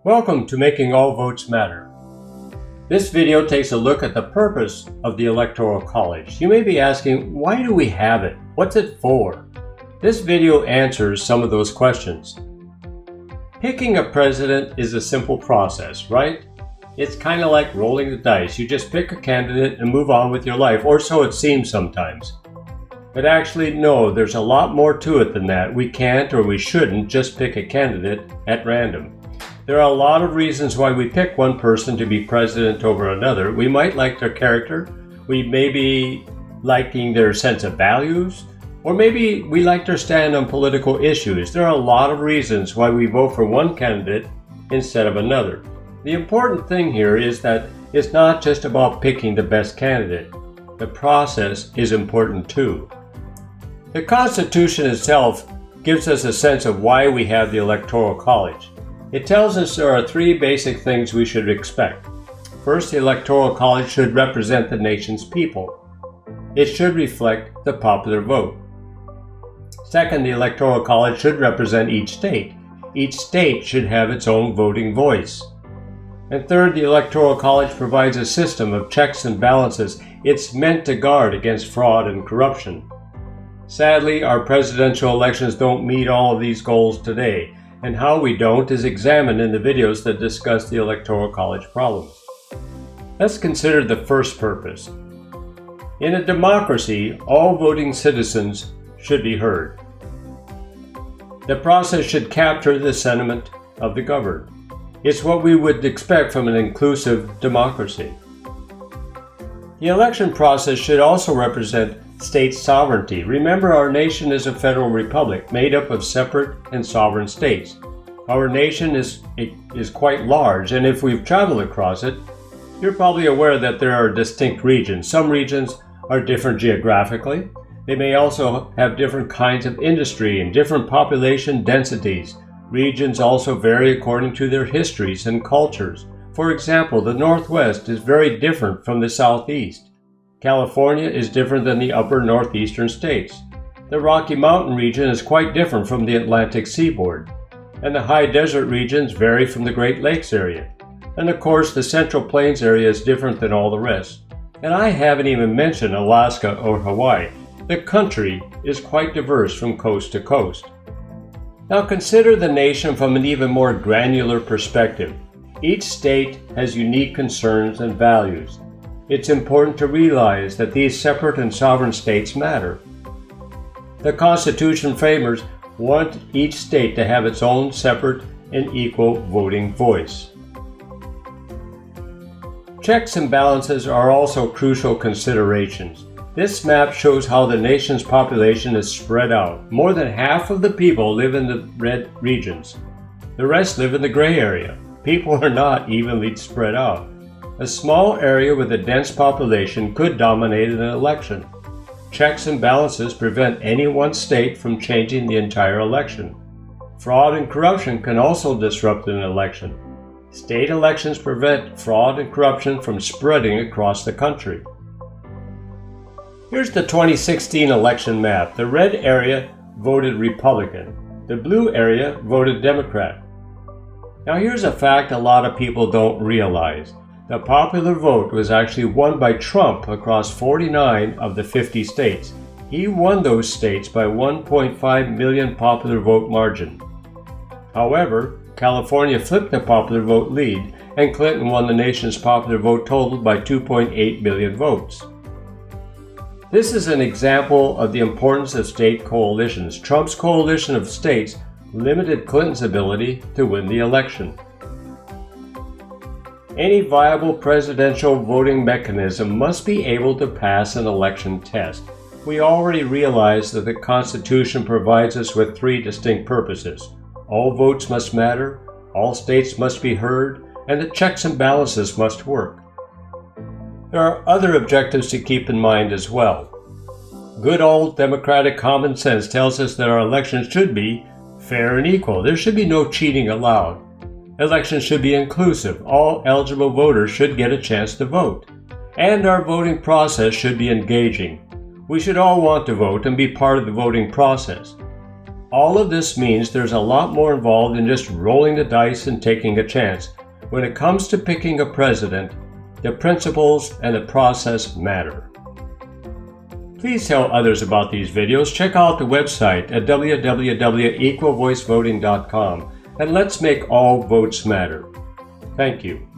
Welcome to Making All Votes Matter. This video takes a look at the purpose of the Electoral College. You may be asking, why do we have it? What's it for? This video answers some of those questions. Picking a president is a simple process, right? It's kind of like rolling the dice. You just pick a candidate and move on with your life, or so it seems sometimes. But actually, no, there's a lot more to it than that. We can't or we shouldn't just pick a candidate at random. There are a lot of reasons why we pick one person to be president over another. We might like their character, we may be liking their sense of values, or maybe we like their stand on political issues. There are a lot of reasons why we vote for one candidate instead of another. The important thing here is that it's not just about picking the best candidate. The process is important too. The Constitution itself gives us a sense of why we have the Electoral College. It tells us there are three basic things we should expect. First, the Electoral College should represent the nation's people. It should reflect the popular vote. Second, the Electoral College should represent each state. Each state should have its own voting voice. And third, the Electoral College provides a system of checks and balances. It's meant to guard against fraud and corruption. Sadly, our presidential elections don't meet all of these goals today, and how we don't is examined in the videos that discuss the Electoral College problems. Let's consider the first purpose. In a democracy, all voting citizens should be heard. The process should capture the sentiment of the governed. It's what we would expect from an inclusive democracy. The election process should also represent state sovereignty. Remember, our nation is a federal republic made up of separate and sovereign states. Our nation is quite large, and if we've traveled across it, you're probably aware that there are distinct regions. Some regions are different geographically. They may also have different kinds of industry and different population densities. Regions also vary according to their histories and cultures. For example, the Northwest is very different from the Southeast. California is different than the upper northeastern states. The Rocky Mountain region is quite different from the Atlantic seaboard. And the high desert regions vary from the Great Lakes area. And of course, the Central Plains area is different than all the rest. And I haven't even mentioned Alaska or Hawaii. The country is quite diverse from coast to coast. Now consider the nation from an even more granular perspective. Each state has unique concerns and values. It's important to realize that these separate and sovereign states matter. The Constitution framers want each state to have its own separate and equal voting voice. Checks and balances are also crucial considerations. This map shows how the nation's population is spread out. More than half of the people live in the red regions. The rest live in the gray area. People are not evenly spread out. A small area with a dense population could dominate an election. Checks and balances prevent any one state from changing the entire election. Fraud and corruption can also disrupt an election. State elections prevent fraud and corruption from spreading across the country. Here's the 2016 election map. The red area voted Republican. The blue area voted Democrat. Now here's a fact a lot of people don't realize. The popular vote was actually won by Trump across 49 of the 50 states. He won those states by 1.5 million popular vote margin. However, California flipped the popular vote lead, and Clinton won the nation's popular vote total by 2.8 million votes. This is an example of the importance of state coalitions. Trump's coalition of states limited Clinton's ability to win the election. Any viable presidential voting mechanism must be able to pass an election test. We already realize that the Constitution provides us with three distinct purposes. All votes must matter, all states must be heard, and the checks and balances must work. There are other objectives to keep in mind as well. Good old democratic common sense tells us that our elections should be fair and equal. There should be no cheating allowed. Elections should be inclusive. All eligible voters should get a chance to vote. And our voting process should be engaging. We should all want to vote and be part of the voting process. All of this means there's a lot more involved than just rolling the dice and taking a chance. When it comes to picking a president, the principles and the process matter. Please tell others about these videos. Check out the website at www.equalvoicevoting.com and let's make all votes matter. Thank you.